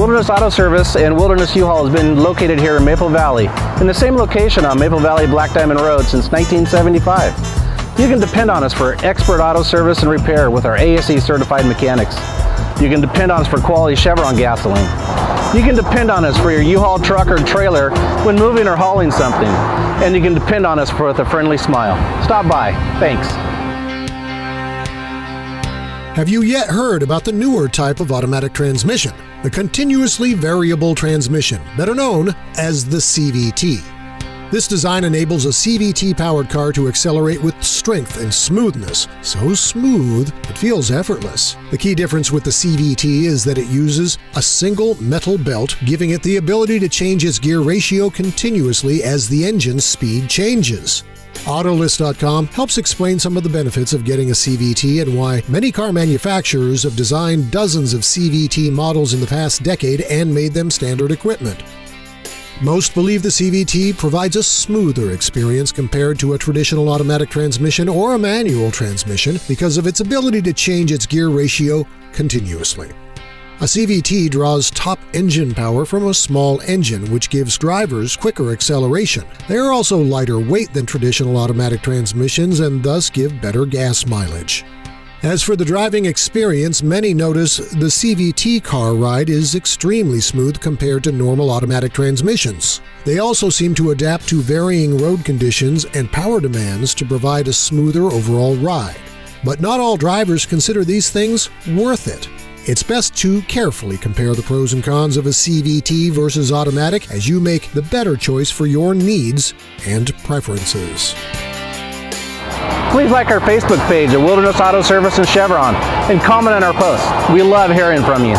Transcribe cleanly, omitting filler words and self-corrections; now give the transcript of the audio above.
Wilderness Auto Service and Wilderness U-Haul has been located here in Maple Valley, in the same location on Maple Valley Black Diamond Road since 1975. You can depend on us for expert auto service and repair with our ASE certified mechanics. You can depend on us for quality Chevron gasoline. You can depend on us for your U-Haul truck or trailer when moving or hauling something. And you can depend on us with a friendly smile. Stop by. Thanks. Have you yet heard about the newer type of automatic transmission, the continuously variable transmission, better known as the CVT? This design enables a CVT-powered car to accelerate with strength and smoothness, so smooth it feels effortless. The key difference with the CVT is that it uses a single metal belt, giving it the ability to change its gear ratio continuously as the engine's speed changes. Autolist.com helps explain some of the benefits of getting a CVT and why many car manufacturers have designed dozens of CVT models in the past decade and made them standard equipment. Most believe the CVT provides a smoother experience compared to a traditional automatic transmission or a manual transmission because of its ability to change its gear ratio continuously. A CVT draws top engine power from a small engine, which gives drivers quicker acceleration. They are also lighter weight than traditional automatic transmissions and thus give better gas mileage. As for the driving experience, many notice the CVT car ride is extremely smooth compared to normal automatic transmissions. They also seem to adapt to varying road conditions and power demands to provide a smoother overall ride. But not all drivers consider these things worth it. It's best to carefully compare the pros and cons of a CVT versus automatic as you make the better choice for your needs and preferences. Please like our Facebook page at Wilderness Auto Service and Chevron and comment on our posts. We love hearing from you.